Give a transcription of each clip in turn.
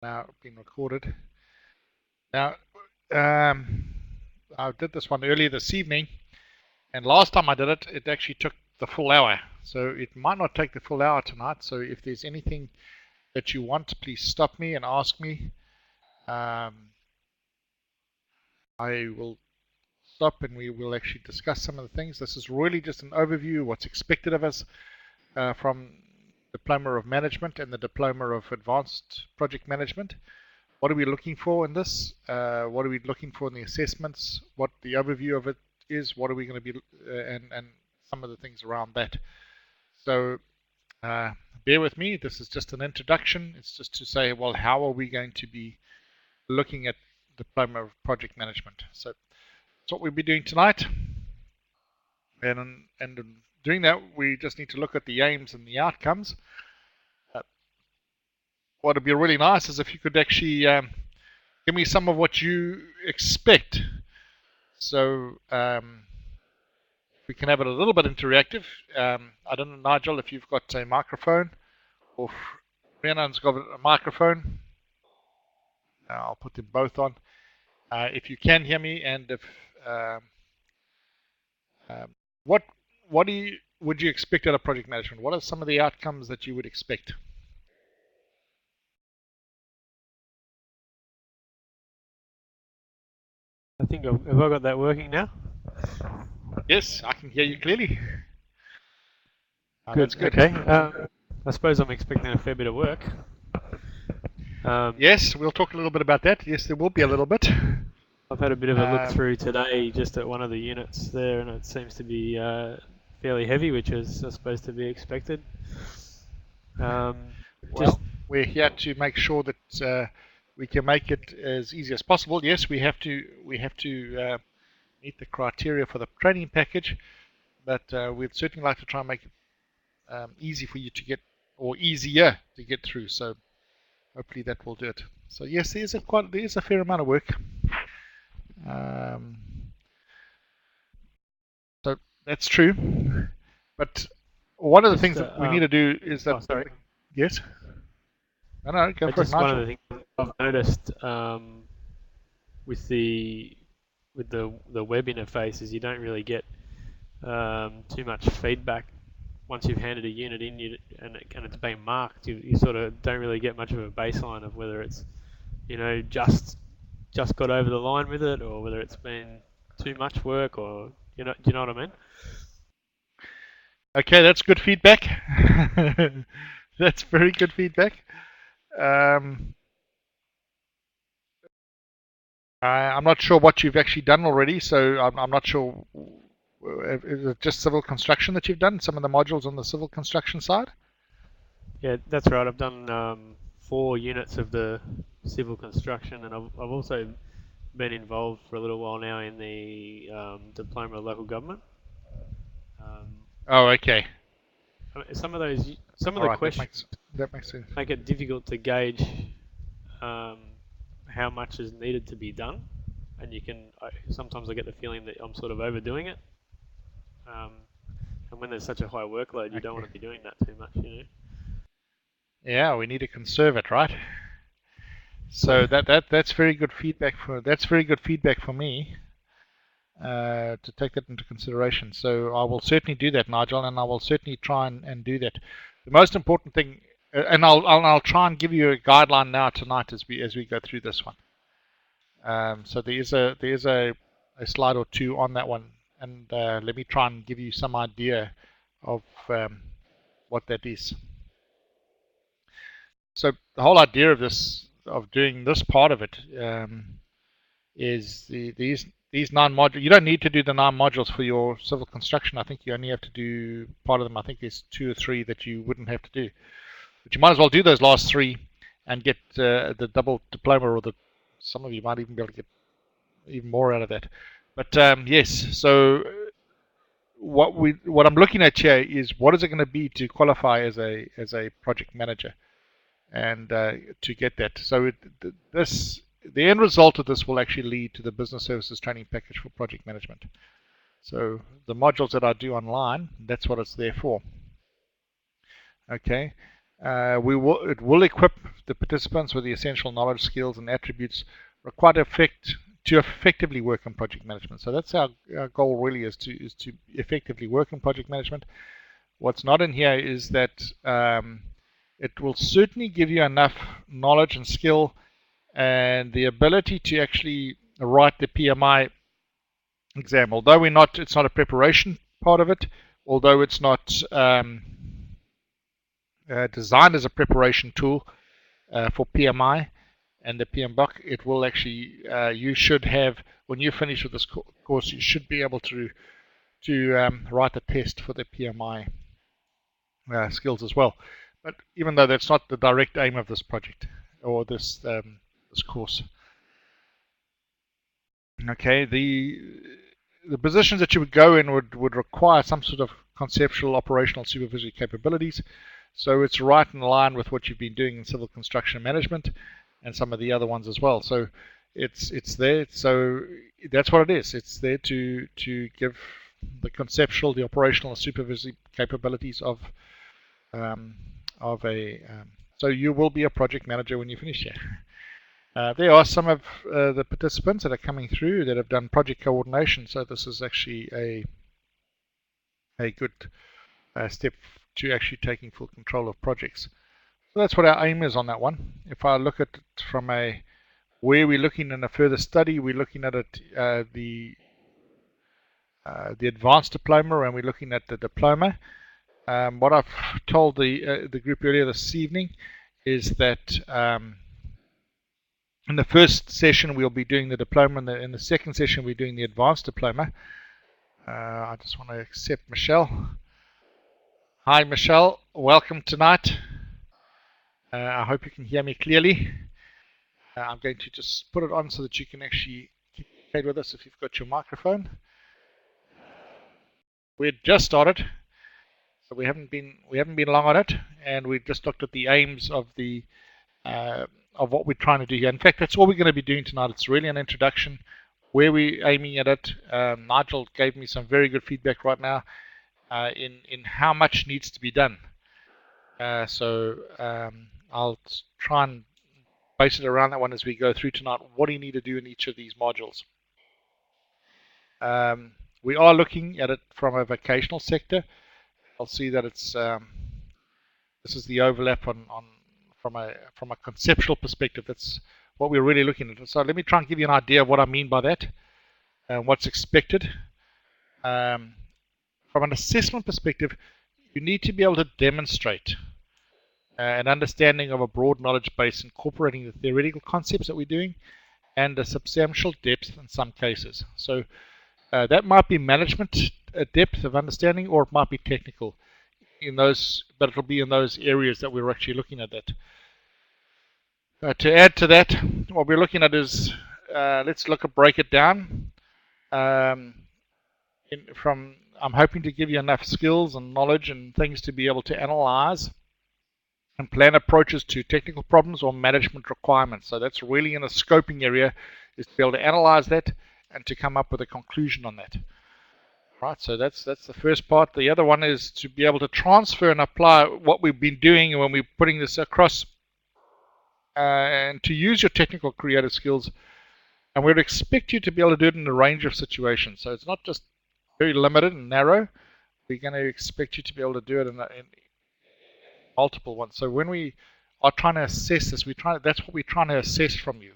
now being recorded. Now, I did this one earlier this evening, and last time I did it, it actually took the full hour. So it might not take the full hour tonight. So if there's anything that you want, please stop me and ask me. I will stop and we will actually discuss some of the things. This is really just an overview of what's expected of us from Diploma of Management and the Diploma of Advanced Project Management. What are we looking for in this? What are we looking for in the assessments? What the overview of it is? What are we going to be, and some of the things around that. So bear with me. This is just an introduction. It's just to say, well, how are we going to be looking at Diploma of Project Management? So that's what we'll be doing tonight. And doing that, we just need to look at the aims and the outcomes. What would be really nice is if you could actually give me some of what you expect. So we can have it a little bit interactive. I don't know, Nigel, if you've got a microphone, or Rhiannon's got a microphone. I'll put them both on. If you can hear me, and if what would you expect out of project management? What are some of the outcomes that you would expect? I think have I got that working now? Yes, I can hear you clearly. Good. That's good. Okay. I suppose I'm expecting a fair bit of work. Yes, we'll talk a little bit about that. Yes, there will be a little bit. I've had a bit of a look through today just at one of the units there, and it seems to be fairly heavy, which is supposed to be expected. Well, we're here to make sure that we can make it as easy as possible. Yes, we have to meet the criteria for the training package, but we'd certainly like to try and make it easy for you to get, or easier to get through. So hopefully that will do it. So yes, there is a fair amount of work. So that's true. But one of the things that we need to do is that. Oh, sorry. Yes. No, go for it, Nigel. One of the things I've noticed with the web interface is you don't really get too much feedback once you've handed a unit in, and it's been marked. You sort of don't really get much of a baseline of whether it's just got over the line with it, or whether it's been too much work, or do you know what I mean? Okay, that's good feedback. That's very good feedback. I'm not sure what you've actually done already, so I'm not sure. Is it just civil construction that you've done? Some of the modules on the civil construction side? Yeah, that's right. I've done 4 units of the civil construction, and I've also been involved for a little while now in the Diploma of Local Government. Oh, okay. Some of the questions that makes sense. Make it difficult to gauge how much is needed to be done, and sometimes I get the feeling that I'm sort of overdoing it. And when there's such a high workload, you don't want to be doing that too much, Yeah, we need to conserve it, right? So that's very good feedback for me. To take that into consideration. So I will certainly do that, Nigel, and I will certainly try and do that. The most important thing, and I'll try and give you a guideline now tonight as we go through this one. So there is a slide or two on that one, and let me try and give you some idea of what that is. So the whole idea of doing this part of it is these 9 modules. You don't need to do the 9 modules for your civil construction. I think you only have to do part of them. I think there's 2 or 3 that you wouldn't have to do. But you might as well do those last 3 and get the double diploma, or some of you might even be able to get even more out of that. But yes, so what I'm looking at here is what is it going to be to qualify as a project manager, and to get that. So the end result of this will actually lead to the business services training package for project management. So the modules that I do online, that's what it's there for. Okay. It will equip the participants with the essential knowledge, skills, and attributes required to effectively work in project management. So that's our goal really, is to effectively work in project management. What's not in here is that it will certainly give you enough knowledge and skill and the ability to actually write the PMI exam. Although it's not a preparation part of it, although it's not designed as a preparation tool for PMI and the PMBOK, it will actually, you should have, when you finish with this course, you should be able to write a test for the PMI skills as well. But even though that's not the direct aim of this project or this course. Okay, the positions that you would go in would require some sort of conceptual, operational, supervisory capabilities. So it's right in line with what you've been doing in civil construction management and some of the other ones as well. So it's there. So that's what it is. It's there to give the conceptual, the operational, and supervisory capabilities of so you will be a project manager when you finish here. There are some of the participants that are coming through that have done project coordination, so this is actually a good step to actually taking full control of projects. So that's what our aim is on that one. If I look at it from where we're looking in a further study, we're looking at it, the advanced diploma, and we're looking at the diploma. What I've told the group earlier this evening is that in the first session we'll be doing the diploma, and in the second session we're doing the advanced diploma. I just want to accept Michelle. Hi Michelle, welcome tonight. I hope you can hear me clearly. I'm going to just put it on so that you can actually communicate with us if you've got your microphone. We had just started, so we haven't been long on it, and we've just looked at the aims of the of what we're trying to do here. In fact, that's all we're going to be doing tonight. It's really an introduction, where we're aiming at it. Nigel gave me some very good feedback right now in how much needs to be done. So I'll try and base it around that one as we go through tonight. What do you need to do in each of these modules? We are looking at it from a vocational sector. I'll see that it's this is the overlap from a conceptual perspective. That's what we're really looking at. So let me try and give you an idea of what I mean by that and what's expected. From an assessment perspective, you need to be able to demonstrate an understanding of a broad knowledge base incorporating the theoretical concepts that we're doing and a substantial depth in some cases. So that might be management depth of understanding, or it might be technical in those, but it'll be in those areas that we're actually looking at that. To add to that, what we're looking at is, let's break it down. I'm hoping to give you enough skills and knowledge and things to be able to analyze and plan approaches to technical problems or management requirements. So that's really in the scoping area, is to be able to analyze that and to come up with a conclusion on that. Right, so that's the first part. The other one is to be able to transfer and apply what we've been doing when we're putting this across, and to use your technical creative skills. And we'd expect you to be able to do it in a range of situations. So it's not just very limited and narrow. We're going to expect you to be able to do it in multiple ones. So when we are trying to assess this, that's what we're trying to assess from you.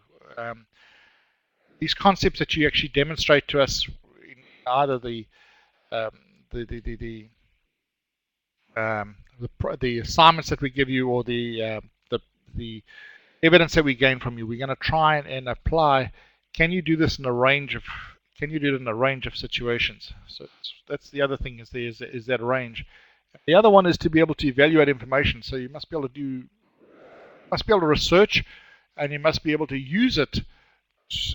These concepts that you actually demonstrate to us in either the assignments that we give you, or the evidence that we gain from you. We're going to try and apply. Can you do this in a range of? Can you do it in a range of situations? So that's the other thing, is that range. The other one is to be able to evaluate information. So you must be able to research, and you must be able to use it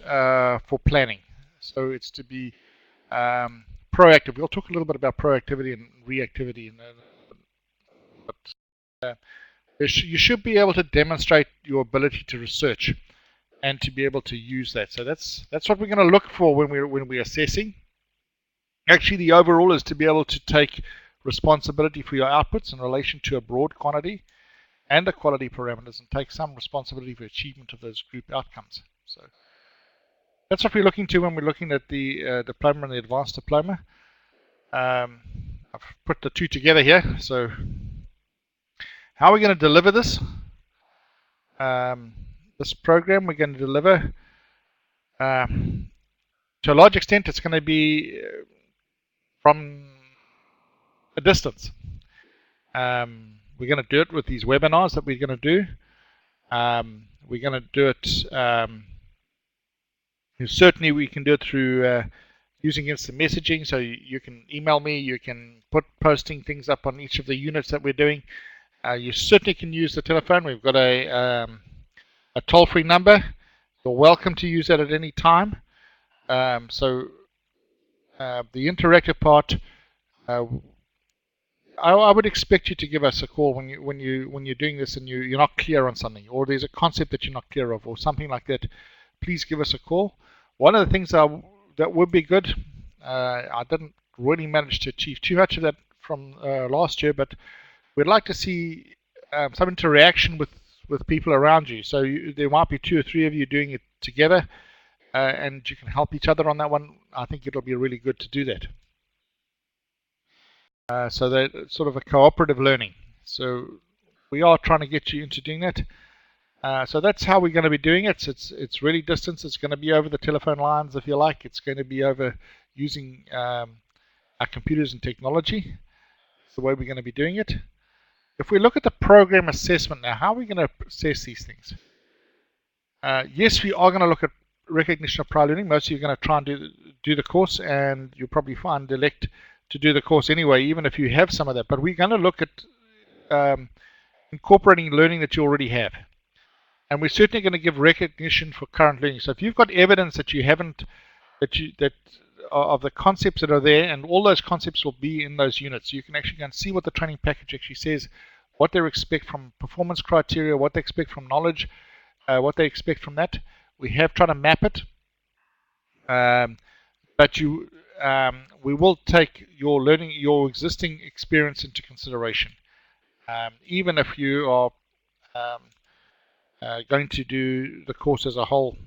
for planning. So it's to be proactive. We'll talk a little bit about proactivity and reactivity, but you should be able to demonstrate your ability to research and to be able to use that. So that's what we're going to look for when we're assessing. Actually, the overall is to be able to take responsibility for your outputs in relation to a broad quantity, and the quality parameters and take some responsibility for achievement of those group outcomes. So that's what we're looking to when we're looking at the diploma and the advanced diploma. I've put the two together here. So how are we going to deliver this? This program we're going to deliver to a large extent it's going to be from a distance. We're going to do it with these webinars that we're going to do. We're going to do it certainly we can do it through using instant messaging, so you can email me, you can put posting things up on each of the units that we're doing. You certainly can use the telephone. We've got a toll-free number. You're welcome to use that at any time. So the interactive part, I would expect you to give us a call when you're doing this and you're not clear on something, or there's a concept that you're not clear of, or something like that. Please give us a call. One of the things that would be good, I didn't really manage to achieve too much of that from last year, but we'd like to see some interaction with people around you. So there might be 2 or 3 of you doing it together, and you can help each other on that one. I think it'll be really good to do that. So that sort of a cooperative learning. So we are trying to get you into doing that. So that's how we're going to be doing it. It's really distance. It's going to be over the telephone lines, if you like. It's going to be over using our computers and technology. It's the way we're going to be doing it. If we look at the program assessment now, how are we going to assess these things? Yes, we are going to look at recognition of prior learning. Most of you are going to try and do the course, and you'll probably elect to do the course anyway, even if you have some of that. But we're going to look at incorporating learning that you already have. And we're certainly going to give recognition for current learning. So if you've got evidence that you haven't, of the concepts that are there, and all those concepts will be in those units, so you can actually go and see what the training package actually says, what they expect from performance criteria, what they expect from knowledge, what they expect from that. We have tried to map it, but we will take your learning, your existing experience into consideration. Even if you are going to do the course as a whole,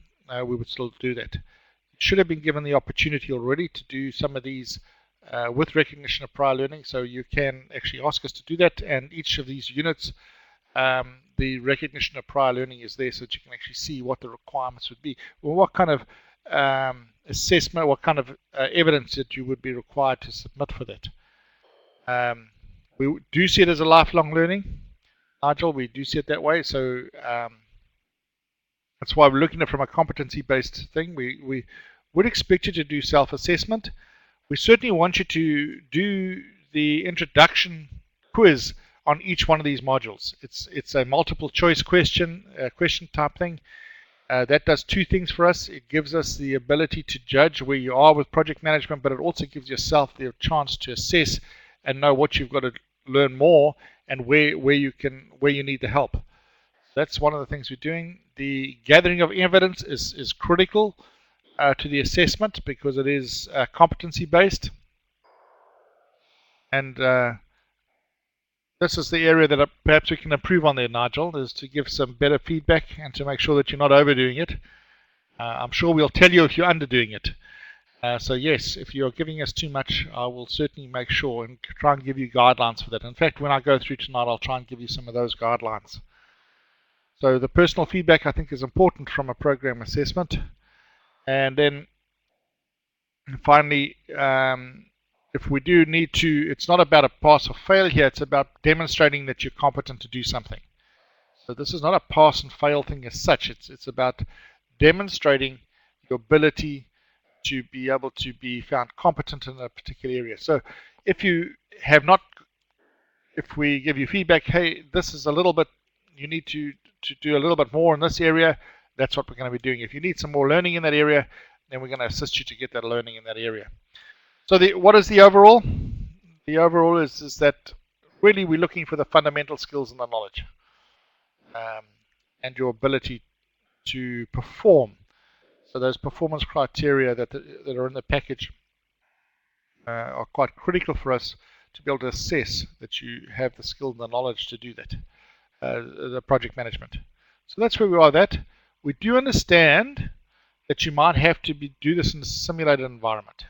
we would still do that. You should have been given the opportunity already to do some of these with recognition of prior learning, so you can actually ask us to do that, and each of these units, the recognition of prior learning is there so that you can actually see what the requirements would be, or what kind of assessment, what kind of evidence that you would be required to submit for that. We do see it as a lifelong learning, Nigel. We do see it that way. So that's why we're looking at it from a competency-based thing. We would expect you to do self-assessment. We certainly want you to do the introduction quiz on each one of these modules. It's a multiple choice question type thing. That does 2 things for us. It gives us the ability to judge where you are with project management, but it also gives yourself the chance to assess and know what you've got to learn more and where you need the help. That's one of the things we're doing. The gathering of evidence is critical to the assessment because it is competency based, and this is the area that perhaps we can improve on there, Nigel, is to give some better feedback and to make sure that you're not overdoing it. I'm sure we'll tell you if you're underdoing it. So yes, if you're giving us too much, I will certainly make sure and try and give you guidelines for that. In fact, when I go through tonight, I'll try and give you some of those guidelines. So the personal feedback, I think, is important from a program assessment. And then finally, if we do need to, it's not about a pass or fail here, it's about demonstrating that you're competent to do something. So this is not a pass and fail thing as such. It's about demonstrating your ability to be able to be found competent in a particular area. So if you have not, if we give you feedback, hey, this is a little bit, you need to do a little bit more in this area, that's what we're going to be doing. If you need some more learning in that area, then we're going to assist you to get that learning in that area. So what is the overall? The overall is that really we're looking for the fundamental skills and the knowledge and your ability to perform. So those performance criteria that are in the package are quite critical for us to be able to assess that you have the skill and the knowledge to do that. the project management. So that's where we are. That we do understand that you might have to do this in a simulated environment.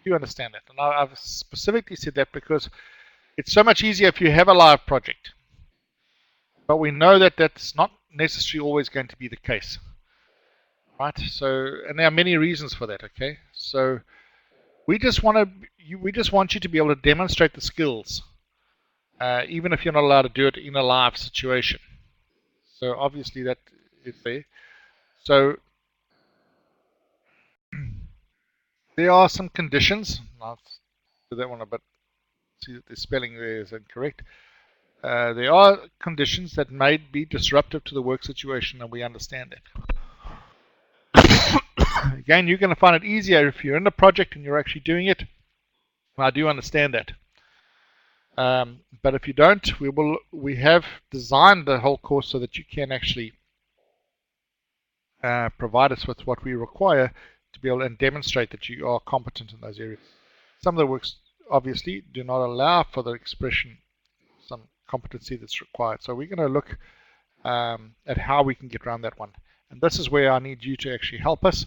We do understand that, and I've specifically said that because it's so much easier if you have a live project. But we know that that's not necessarily always going to be the case, right? So, and there are many reasons for that. Okay, so we just want you to be able to demonstrate the skills, even if you're not allowed to do it in a live situation. So obviously that is there. So there are some conditions. I'll do that one a bit. See that the spelling there is incorrect. There are conditions that may be disruptive to the work situation, and we understand that. Again, you're going to find it easier if you're in the project and you're actually doing it. And I do understand that. But if you don't, we have designed the whole course so that you can actually provide us with what we require to be able to demonstrate that you are competent in those areas. Some of the works obviously do not allow for the expression some competency that's required. So we're going to look at how we can get around that one. And this is where I need you to actually help us.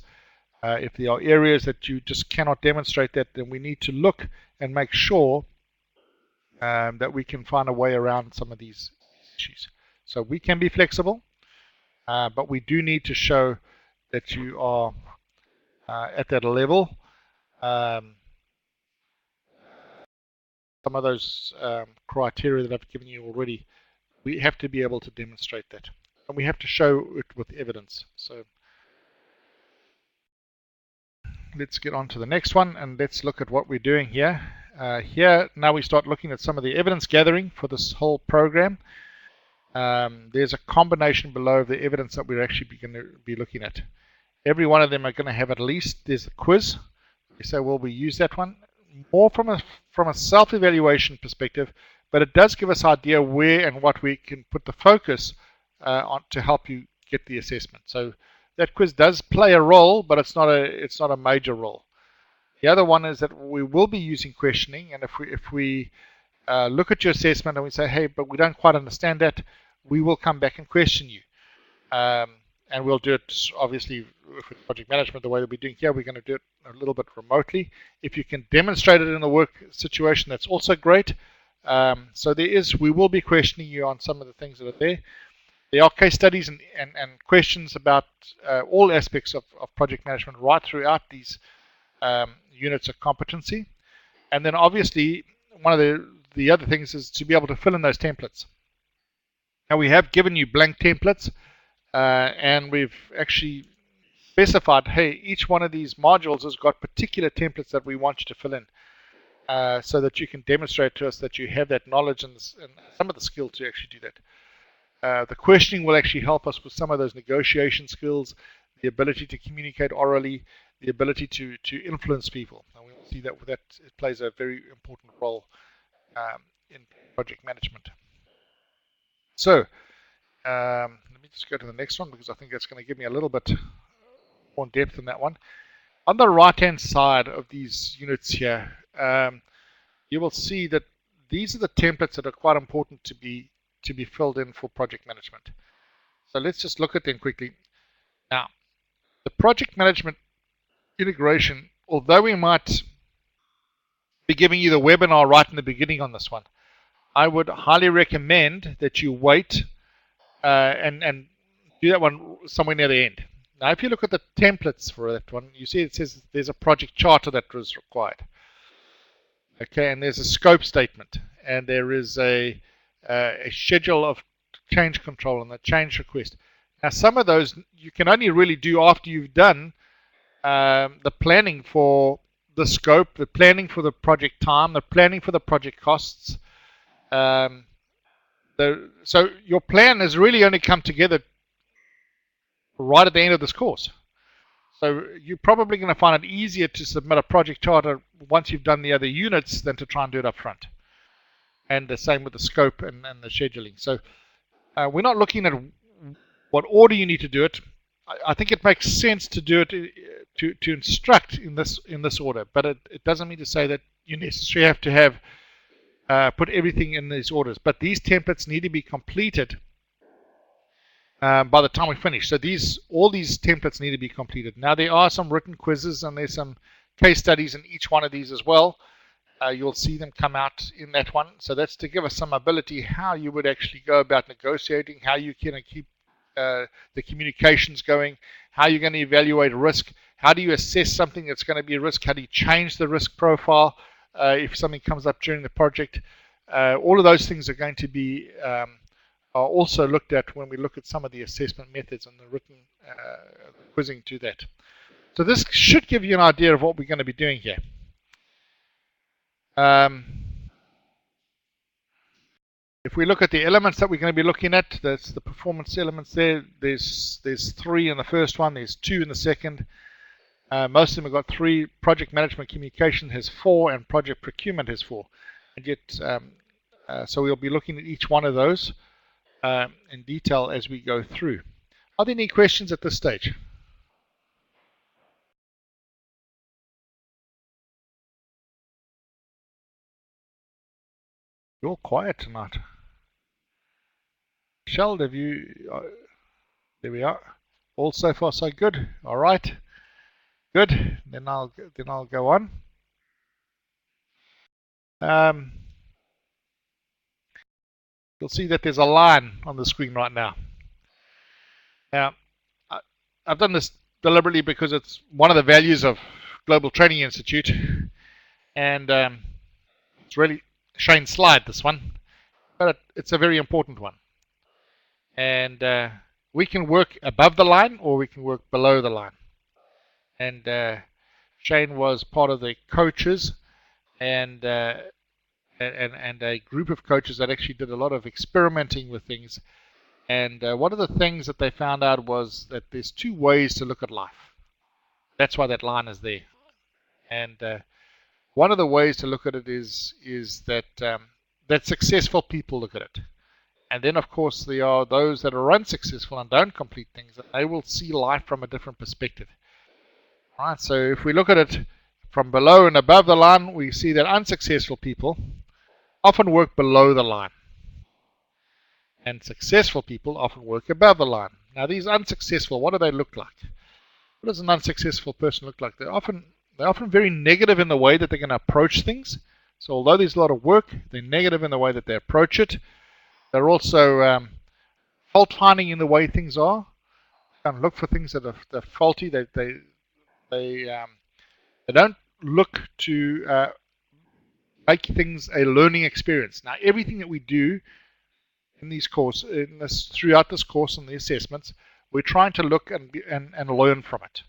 If there are areas that you just cannot demonstrate that, then we need to look and make sure that we can find a way around some of these issues. So we can be flexible, but we do need to show that you are at that level. Some of those criteria that I've given you already, we have to be able to demonstrate that. And we have to show it with evidence. So let's get on to the next one, and let's look at what we're doing here. Here, now we start looking at some of the evidence gathering for this whole program. There's a combination below of the evidence that we're actually going to be looking at. Every one of them are going to have at least, there's a quiz. So will we use that one? More from a self-evaluation perspective, but it does give us idea where and what we can put the focus on to help you get the assessment. So that quiz does play a role, but it's not a major role. The other one is that we will be using questioning, and if we look at your assessment and we say, hey, but we don't quite understand that, we will come back and question you. And we'll do it, obviously, with project management, the way that we're doing here, we're going to do it a little bit remotely. If you can demonstrate it in a work situation, that's also great. So we will be questioning you on some of the things that are there. There are case studies and questions about all aspects of project management right throughout these units of competency. And then obviously, one of the other things is to be able to fill in those templates. Now we have given you blank templates, and we've actually specified, hey, each one of these modules has got particular templates that we want you to fill in, so that you can demonstrate to us that you have that knowledge and some of the skill to actually do that. The questioning will actually help us with some of those negotiation skills, the ability to communicate orally, the ability to influence people. And we will see that it plays a very important role in project management. So let me just go to the next one, because I think that's going to give me a little bit more depth in that one. On the right-hand side of these units here, you will see that these are the templates that are quite important to be filled in for project management. So let's just look at them quickly. Now, the project management integration, although we might be giving you the webinar right in the beginning on this one, I would highly recommend that you wait and do that one somewhere near the end. Now, if you look at the templates for that one, you see it says there's a project charter that was required. Okay, and there's a scope statement, and there is a schedule of change control and the change request. Now, some of those you can only really do after you've done the planning for the scope, the planning for the project time, the planning for the project costs. So your plan has really only come together right at the end of this course. So you're probably going to find it easier to submit a project charter once you've done the other units than to try and do it up front. And the same with the scope and the scheduling. So we're not looking at what order you need to do it. I think it makes sense to do it to instruct in this order, but it doesn't mean to say that you necessarily have to have put everything in these orders. But these templates need to be completed by the time we finish. So all these templates need to be completed. Now there are some written quizzes and there's some case studies in each one of these as well. You'll see them come out in that one. So that's to give us some ability how you would actually go about negotiating, how you can keep the communications going, how you're going to evaluate risk, how do you assess something that's going to be a risk, how do you change the risk profile if something comes up during the project. All of those things are going to be are also looked at when we look at some of the assessment methods and the written quizzing to that. So this should give you an idea of what we're going to be doing here. If we look at the elements that we're going to be looking at, that's the performance elements there. There's 3 in the first one, there's 2 in the second. Most of them have got 3. Project management communication has 4, and project procurement has 4. And yet, so we'll be looking at each one of those in detail as we go through. Are there any questions at this stage? You're all quiet tonight. Michelle, have you? There we are. All so far so good. All right. Good. Then I'll go on. You'll see that there's a line on the screen right now. Now, I've done this deliberately because it's one of the values of Global Training Institute, and it's really Shane's slide, this one, but it's a very important one. And we can work above the line or we can work below the line. And Shane was part of the coaches and a group of coaches that actually did a lot of experimenting with things. And one of the things that they found out was that there's 2 ways to look at life. That's why that line is there. And one of the ways to look at it is that that successful people look at it. And then, of course, there are those that are unsuccessful and don't complete things, and they will see life from a different perspective. All right, so if we look at it from below and above the line, we see that unsuccessful people often work below the line. And successful people often work above the line. Now, these unsuccessful, what do they look like? What does an unsuccessful person look like? They're often very negative in the way that they're going to approach things. So although there's a lot of work, they're negative in the way that they approach it. They're also fault finding in the way things are. They don't look for things that are faulty. They don't look to make things a learning experience. Now, everything that we do in these throughout this course and the assessments, we're trying to look and learn from it.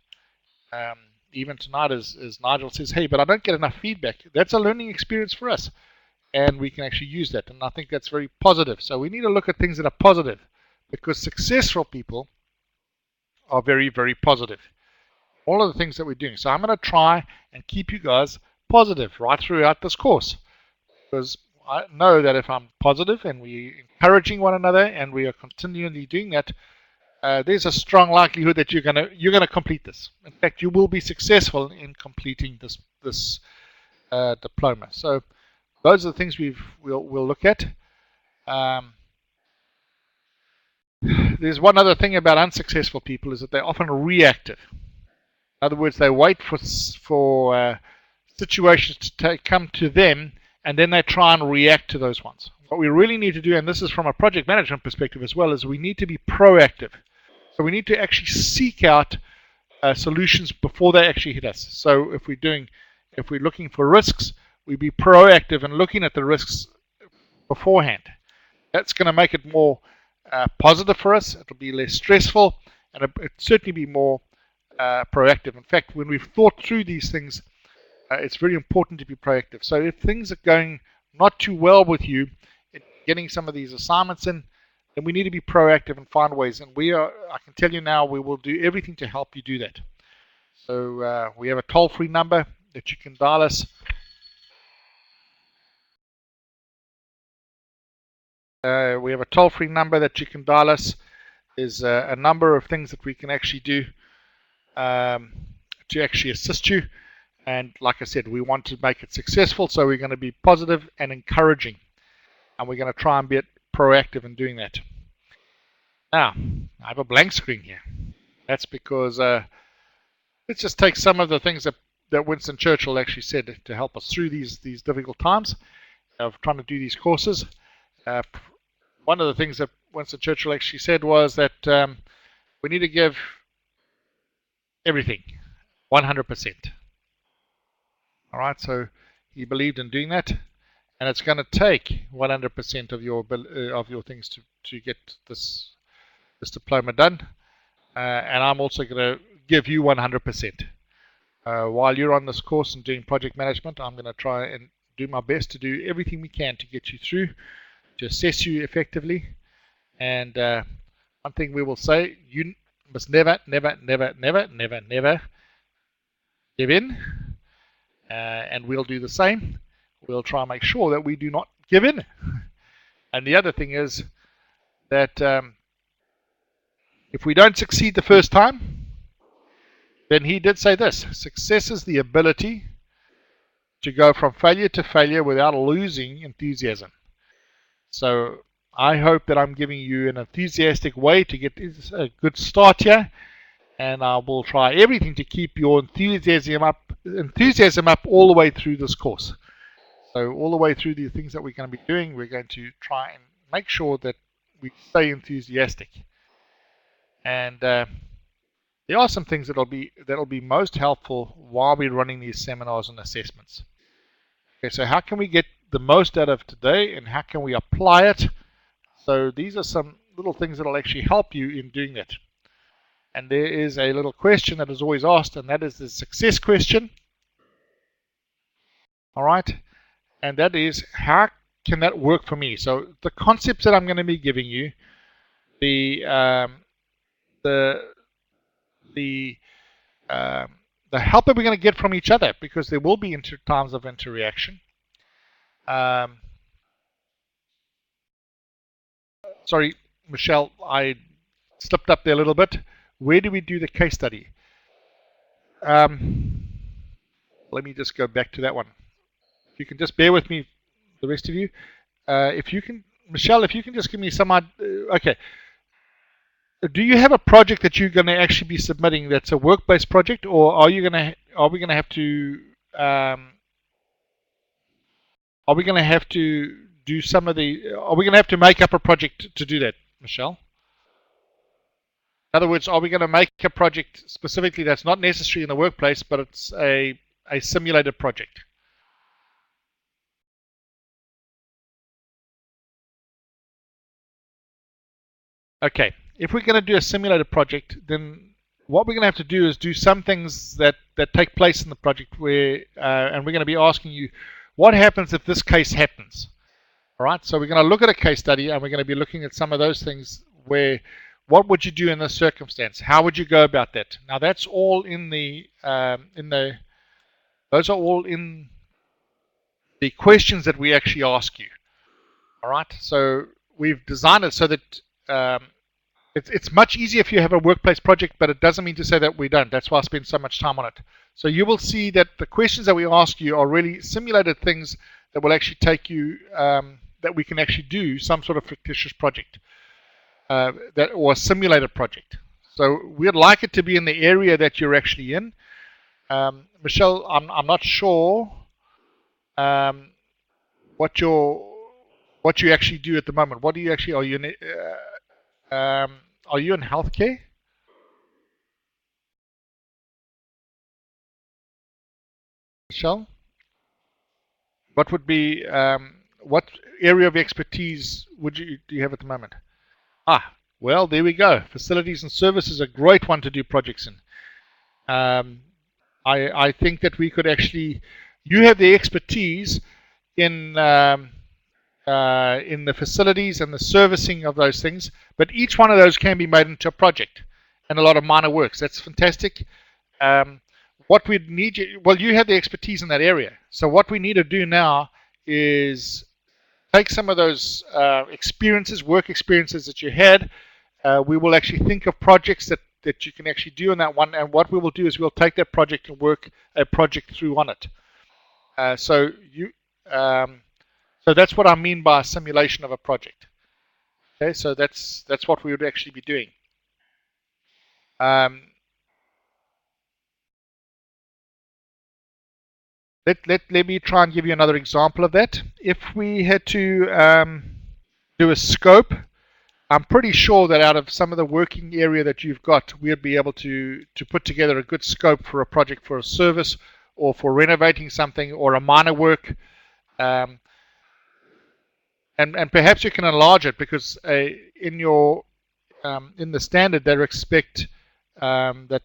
Even tonight, as Nigel says, hey, but I don't get enough feedback. That's a learning experience for us. And we can actually use that. And I think that's very positive. So we need to look at things that are positive, because successful people are very, very positive. All of the things that we're doing. So I'm going to try and keep you guys positive right throughout this course, because I know that if I'm positive and we're encouraging one another and we are continually doing that, there's a strong likelihood that you're gonna complete this. In fact, you will be successful in completing this diploma. So those are the things we'll look at. There's one other thing about unsuccessful people, is that they're often reactive. In other words, they wait for situations to come to them, and then they try and react to those ones. What we really need to do, and this is from a project management perspective as well, is we need to be proactive. So we need to actually seek out solutions before they actually hit us. So if we're looking for risks, we be proactive in looking at the risks beforehand. That's going to make it more positive for us. It'll be less stressful, and it'll certainly be more proactive. In fact, when we've thought through these things, it's very important to be proactive. So if things are going not too well with you in getting some of these assignments in, then we need to be proactive and find ways. And I can tell you now, we will do everything to help you do that. So we have a toll-free number that you can dial us. We have a toll-free number that you can dial us. There's a number of things that we can actually do to actually assist you. And like I said, we want to make it successful, so we're going to be positive and encouraging. And we're going to try and be proactive in doing that. Now, I have a blank screen here. That's because let's just take some of the things that Winston Churchill actually said to help us through these difficult times of trying to do these courses. One of the things that Winston Churchill actually said was that we need to give everything, 100%. All right, so he believed in doing that, and it's going to take 100% of your things to get this diploma done. And I'm also going to give you 100%. While you're on this course and doing project management, I'm going to try and do my best to do everything we can to get you through, to assess you effectively. And one thing we will say, you must never, never, never, never, never, never give in. And we'll do the same. We'll try and make sure that we do not give in. And the other thing is that if we don't succeed the first time, then he did say this: success is the ability to go from failure to failure without losing enthusiasm. So I hope that I'm giving you an enthusiastic way to get a good start here, and I will try everything to keep your enthusiasm up all the way through this course. So all the way through the things that we're going to be doing, we're going to try and make sure that we stay enthusiastic. And there are some things that'll be most helpful while we're running these seminars and assessments. Okay, so how can we get the most out of today, and how can we apply it? So these are some little things that'll actually help you in doing that. And there is a little question that is always asked, and that is the success question. All right, and that is, how can that work for me? So the concepts that I'm going to be giving you, the help that we're going to get from each other, because there will be times of interaction. Sorry, Michelle, I slipped up there a little bit. Where do we do the case study? Let me just go back to that one. If you can just bear with me, the rest of you. If you can, Michelle, if you can just give me some okay. Do you have a project that you're going to actually be submitting that's a work-based project, or are we going to have to do some of the? Are we going to have to make up a project to do that, Michelle? In other words, are we going to make a project specifically that's not necessary in the workplace, but it's a simulated project? Okay, if we're going to do a simulated project, then what we're going to have to do is do some things that take place in the project where, and we're going to be asking you, what happens if this case happens? All right, so we're going to look at a case study, and we're going to be looking at some of those things where, what would you do in this circumstance? How would you go about that? Now that's all in those are all in the questions that we actually ask you. All right, so we've designed it so that it's much easier if you have a workplace project, but it doesn't mean to say that we don't. That's why I spend so much time on it. So you will see that the questions that we ask you are really simulated things that will actually take you, that we can actually do some sort of fictitious project, or a simulated project. So we'd like it to be in the area that you're actually in. Michelle, I'm not sure what you actually do at the moment. What do you actually, are you in healthcare? Michelle? What would be, what area of expertise do you have at the moment? Well, there we go. Facilities and services is a great one to do projects in. I think that we could actually, you have the expertise in the facilities and the servicing of those things, but each one of those can be made into a project and a lot of minor works. That's fantastic. What we need, you have the expertise in that area. So what we need to do now is take some of those work experiences that you had. We will actually think of projects that you can actually do in that one, and what we will do is we'll take that project and work a project through on it. So that's what I mean by a simulation of a project. Okay, so that's what we would actually be doing. Um, let me try and give you another example of that. If we had to do a scope, I'm pretty sure that out of some of the working area that you've got, we'd be able to put together a good scope for a project, for a service, or for renovating something, or a minor work. Um, and perhaps you can enlarge it, because in your in the standard they expect to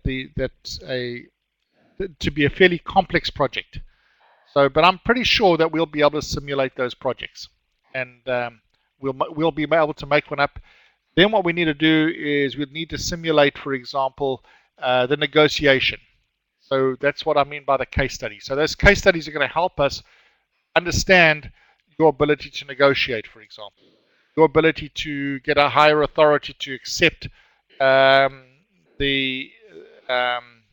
be a fairly complex project. So, but I'm pretty sure that we'll be able to simulate those projects, and we'll be able to make one up. Then what we need to do is we need to simulate, for example, the negotiation. So that's what I mean by the case study. So those case studies are going to help us understand your ability to negotiate, for example, your ability to get a higher authority to accept um, the, um,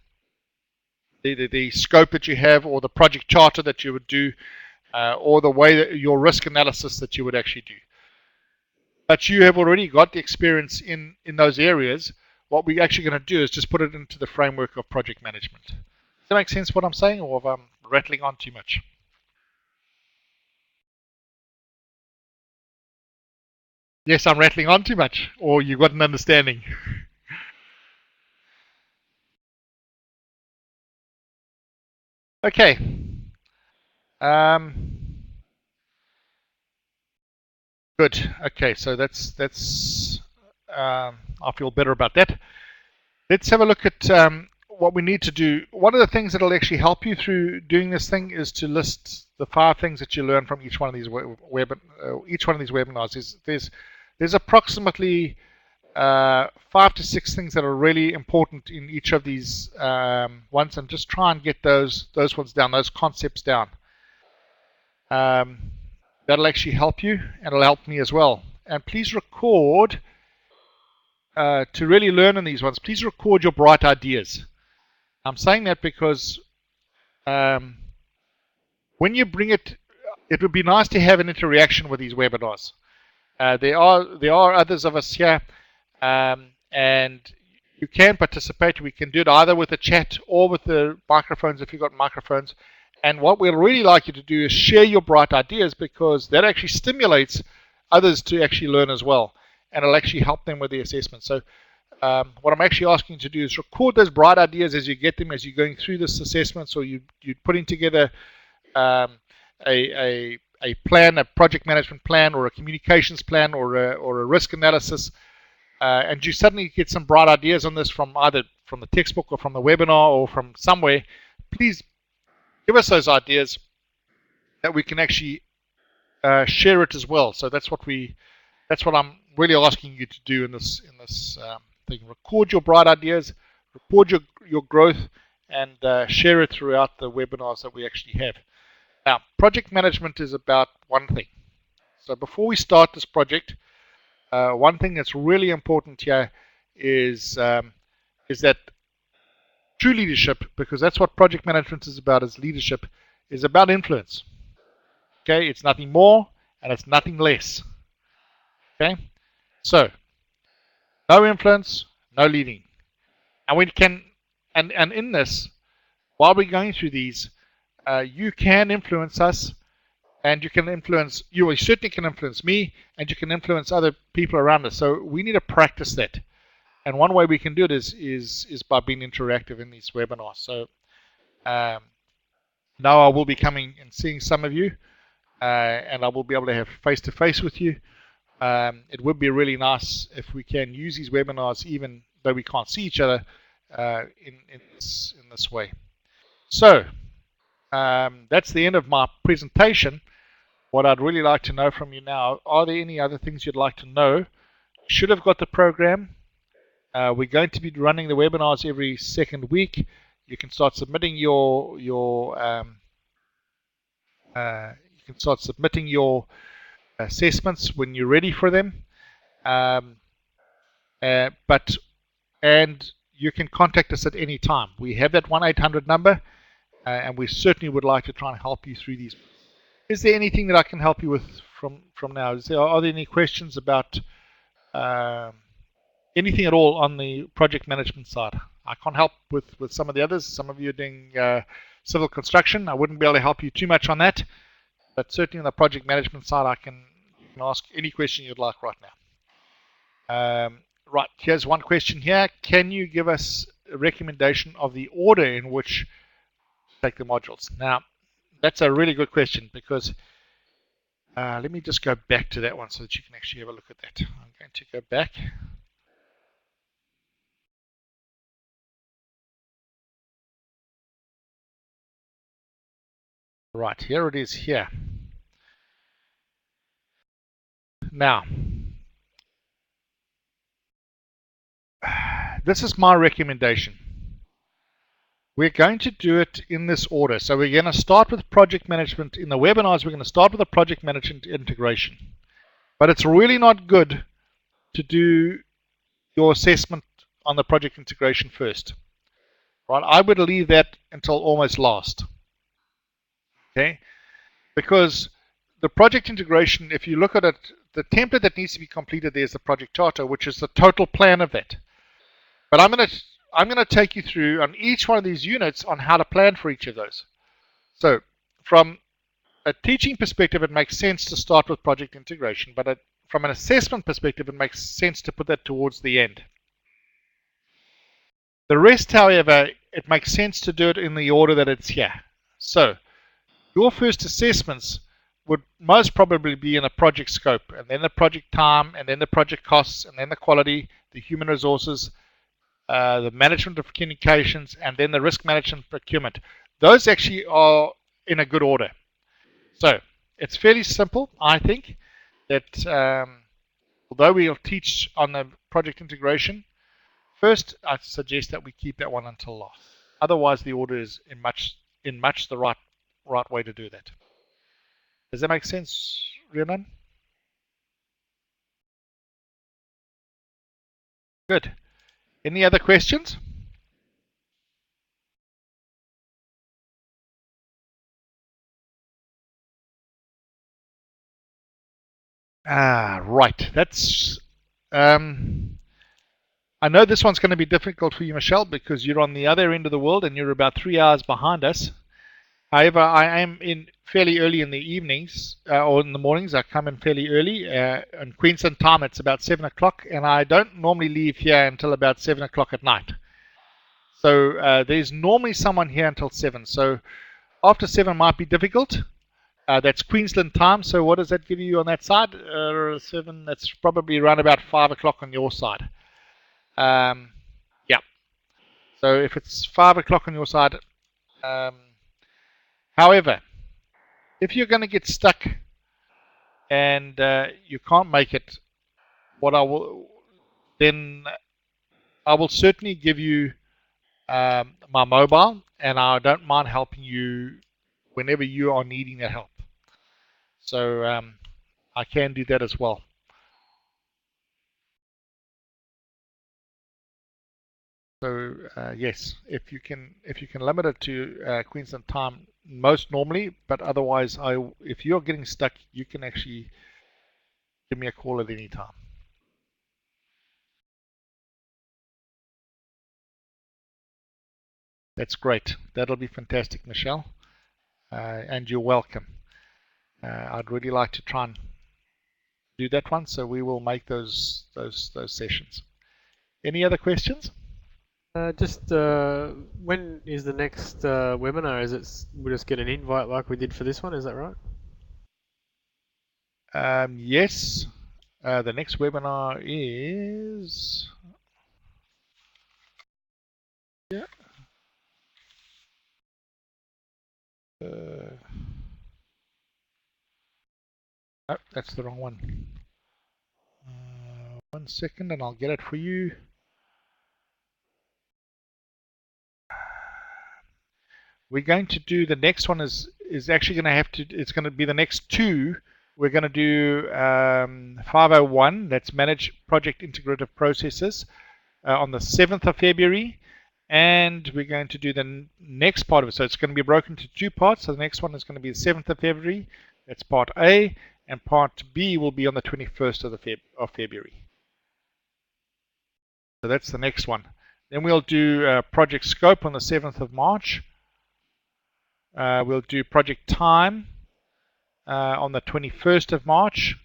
the scope that you have, or the project charter that you would do, or the way that your risk analysis that you would actually do. But you have already got the experience in those areas. What we're actually going to do is just put it into the framework of project management. Does that make sense what I'm saying, or if I'm rattling on too much? Yes, I'm rattling on too much, or you got an understanding. Okay. Um, Good. Okay, so that's. I feel better about that. Let's have a look at what we need to do. One of the things that will actually help you through doing this thing is to list the 5 things that you learn from each one of these each one of these webinars. There's approximately 5 to 6 things that are really important in each of these ones, and just try and get those ones down, those concepts down. Um, that'll actually help you, and it'll help me as well. And please record, to really learn in these ones, please record your bright ideas. I'm saying that because when you bring it, it would be nice to have an interaction with these webinars. There are others of us here, and you can participate. We can do it either with the chat or with the microphones if you've got microphones. And what we'd really like you to do is share your bright ideas, because that actually stimulates others to actually learn as well, and it'll actually help them with the assessment. So what I'm actually asking you to do is record those bright ideas as you get them, as you're going through this assessment, or you're putting together a plan, a project management plan, or a communications plan, or a risk analysis, and you suddenly get some bright ideas on this from either from the textbook or from the webinar or from somewhere. Please give us those ideas that we can actually share it as well. So that's what I'm really asking you to do in this thing. Record your bright ideas, record your growth, and share it throughout the webinars that we actually have. Now, project management is about one thing. So before we start this project, one thing that's really important here is that true leadership, because that's what project management is about, is leadership, is about influence. Okay, it's nothing more and it's nothing less. Okay, so no influence, no leading. And we can, and in this, while we're going through these, you can influence us, and you certainly can influence me, and you can influence other people around us. So we need to practice that. And one way we can do it is by being interactive in these webinars. So now I will be coming and seeing some of you, and I will be able to have face-to-face with you. It would be really nice if we can use these webinars, even though we can't see each other, in this way. So that's the end of my presentation. What I'd really like to know from you now, are there any other things you'd like to know? You should have got the program. We're going to be running the webinars every second week. You can start submitting your assessments when you're ready for them. And you can contact us at any time. We have that 1-800 number, and we certainly would like to try and help you through these. Is there anything that I can help you with from now? Are there any questions about anything at all on the project management side. I can't help with some of the others. Some of you are doing civil construction. I wouldn't be able to help you too much on that, but certainly on the project management side, you can ask any question you'd like right now. Right, here's one question here. Can you give us a recommendation of the order in which to take the modules? Now, that's a really good question, because let me just go back to that one so that you can actually have a look at that. I'm going to go back. Right, here it is here. Now, this is my recommendation. We're going to do it in this order. So we're going to start with project management. In the webinars, we're going to start with the project management integration. But it's really not good to do your assessment on the project integration first. Right? I would leave that until almost last. Okay? Because the project integration, if you look at it, the template that needs to be completed there is the project charter, which is the total plan of that. But I'm going to take you through on each one of these units on how to plan for each of those. So from a teaching perspective, it makes sense to start with project integration, but from an assessment perspective, it makes sense to put that towards the end. The rest, however, it makes sense to do it in the order that it's here. So your first assessments would most probably be in a project scope, and then the project time, and then the project costs, and then the quality, the human resources, the management of communications, and then the risk management procurement. Those actually are in a good order. So it's fairly simple, I think, that although we'll teach on the project integration, first I suggest that we keep that one until last. Otherwise, the order is in much the right way to do that. Does that make sense, Rhiannon? Good. Any other questions? Right. That's I know this one's going to be difficult for you, Michelle, because you're on the other end of the world and you're about 3 hours behind us. However, I am in fairly early in the evenings or in the mornings. I come in fairly early. In Queensland time, it's about 7 o'clock, and I don't normally leave here until about 7 o'clock at night. So there's normally someone here until 7. So after 7 might be difficult. That's Queensland time. So what does that give you on that side? 7. That's probably around about 5 o'clock on your side. Yeah. So if it's 5 o'clock on your side, however, if you're going to get stuck and you can't make it, then I will certainly give you my mobile, and I don't mind helping you whenever you are needing that help. So I can do that as well. So yes, if you can limit it to Queensland time most normally, but otherwise, if you're getting stuck, you can actually give me a call at any time. That's great. That'll be fantastic, Michelle. And you're welcome. I'd really like to try and do that one, so we will make those sessions. Any other questions? When is the next webinar? We'll just get an invite like we did for this one, is that right? Yes. The next webinar is... Yeah. Oh, that's the wrong one. 1 second and I'll get it for you. We're going to do the next one is actually going to have to, it's going to be the next 2. We're going to do 501, that's Manage Project Integrative Processes, on the 7th of February. And we're going to do the next part of it. So it's going to be broken into 2 parts. So the next one is going to be the 7th of February. That's part A. And part B will be on the 21st of February. So that's the next one. Then we'll do project scope on the 7th of March. We'll do project time on the 21st of March.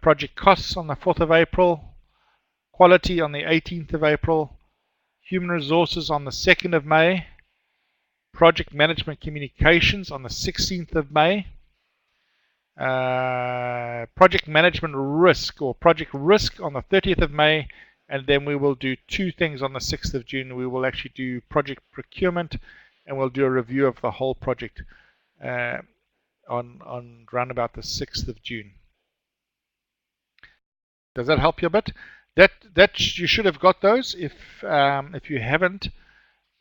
Project costs on the 4th of April. Quality on the 18th of April. Human resources on the 2nd of May. Project management communications on the 16th of May. Project management risk or project risk on the 30th of May. And then we will do two things on the 6th of June. We will actually do project procurement, and we'll do a review of the whole project on around about the 6th of June. Does that help you a bit? That you should have got those. If you haven't,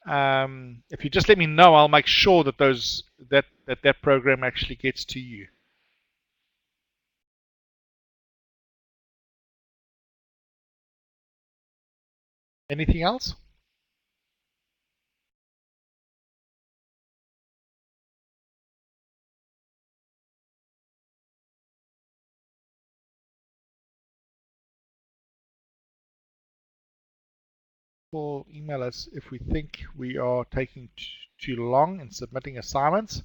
if you just let me know, I'll make sure that that program actually gets to you. Anything else? Or email us if we think we are taking too long in submitting assignments.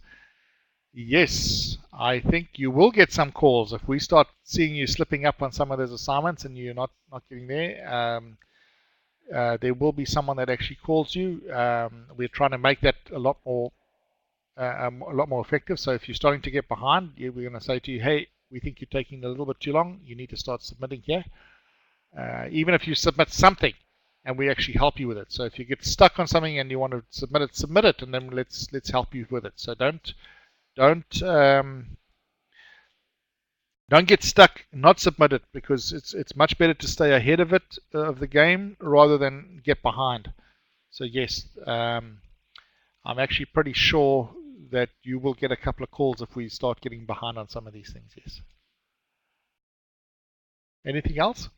Yes, I think you will get some calls if we start seeing you slipping up on some of those assignments and you're not getting there. There will be someone that actually calls you. We're trying to make that a lot more effective. So if you're starting to get behind, we're going to say to you, hey, we think you're taking a little bit too long. You need to start submitting here. Even if you submit something, and we actually help you with it. So if you get stuck on something and you want to submit it, and then let's help you with it. So don't get stuck, not submit it, because it's much better to stay ahead of it, of the game, rather than get behind. So yes, I'm actually pretty sure that you will get a couple of calls if we start getting behind on some of these things. Yes. Anything else?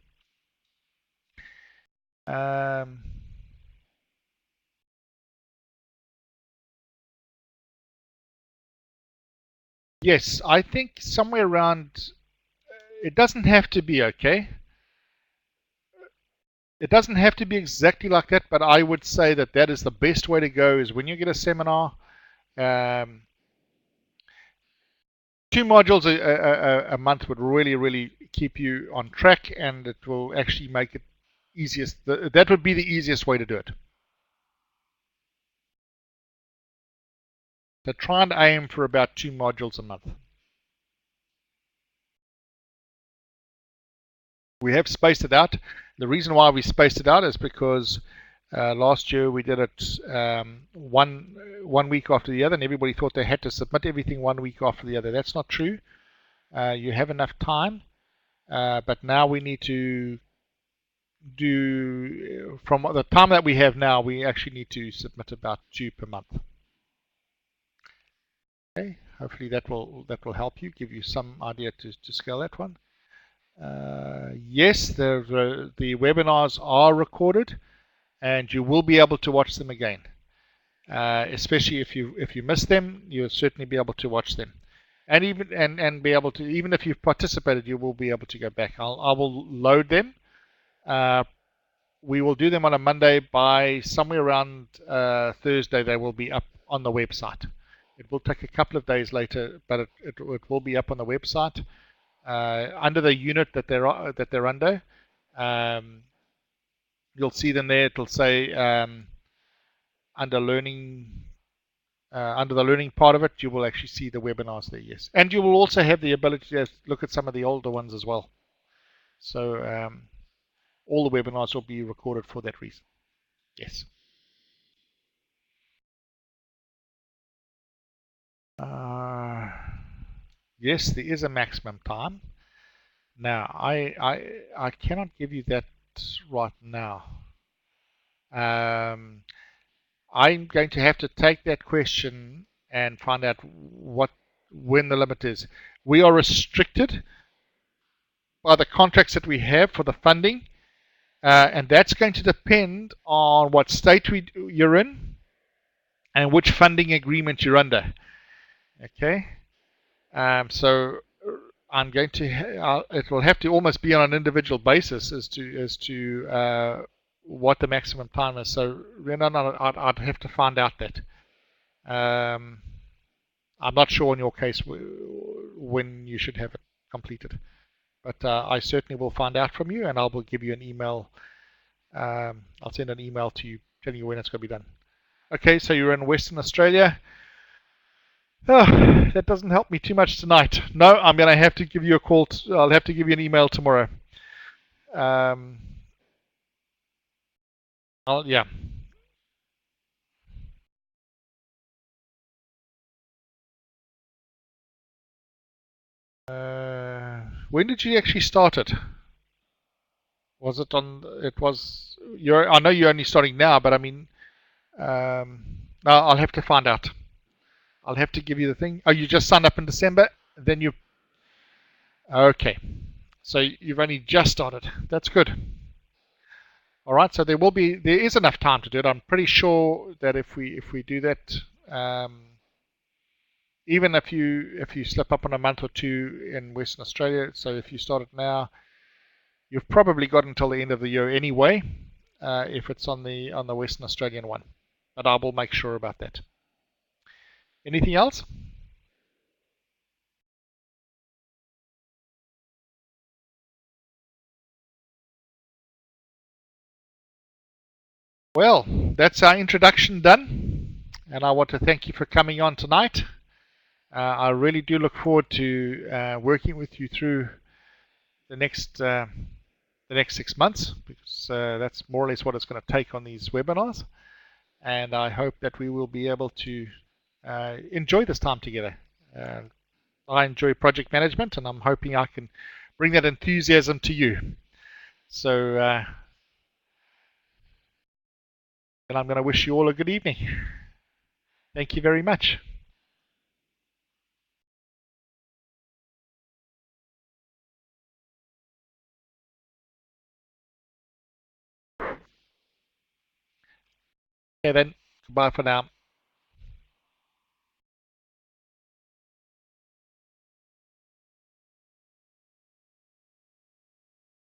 Yes, I think somewhere around, it doesn't have to be okay. It doesn't have to be exactly like that, but I would say that is the best way to go, is when you get a seminar, 2 modules a month would really keep you on track, and it will actually make it easiest. That would be the easiest way to do it. So try and aim for about 2 modules a month. We have spaced it out. The reason why we spaced it out is because last year we did it one week after the other, and everybody thought they had to submit everything 1 week after the other. That's not true. You have enough time, but now we need to do, from the time that we have now, we actually need to submit about 2 per month. Okay, hopefully that will help you, give you some idea to scale that one. Yes, the webinars are recorded, and you will be able to watch them again. Especially if you miss them, you'll certainly be able to watch them, and even be able to, even if you've participated, you will be able to go back. I will load them. We will do them on a Monday. By somewhere around Thursday, they will be up on the website. It will take a couple of days later, but it will be up on the website under the unit that they're under. You'll see them there. It'll say under learning, under the learning part of it, you will actually see the webinars there. Yes, and you will also have the ability to look at some of the older ones as well. So all the webinars will be recorded for that reason. Yes. Yes, there is a maximum time. Now, I cannot give you that right now. I'm going to have to take that question and find out when the limit is. We are restricted by the contracts that we have for the funding, and that's going to depend on what state you're in and which funding agreement you're under. Okay, so I'm going to. It will have to almost be on an individual basis as to what the maximum time is. So, I'd have to find out that. Um, I'm not sure in your case when you should have it completed, but I certainly will find out from you, and I will give you an email. I'll send an email to you telling you when it's going to be done. Okay, so you're in Western Australia. Oh, that doesn't help me too much tonight. No, I'm going to have to give you a call. I'll have to give you an email tomorrow. Um, yeah. When did you actually start it? Was it on? It was. You're. I know you're only starting now, but I mean, no, I'll have to find out. I'll have to give you the thing. Oh, you just signed up in December. Then you. Okay. So you've only just started. That's good. All right. So there is enough time to do it. I'm pretty sure that if we do that, even if you slip up on a month or two in Western Australia, so if you start it now, you've probably got until the end of the year anyway, if it's on the Western Australian one. But I will make sure about that. Anything else? Well, that's our introduction done, and I want to thank you for coming on tonight. I really do look forward to working with you through the next 6 months, because that's more or less what it's going to take on these webinars. And I hope that we will be able to enjoy this time together. I enjoy project management, and I'm hoping I can bring that enthusiasm to you. So, and I'm going to wish you all a good evening. Thank you very much. Okay then, goodbye for now.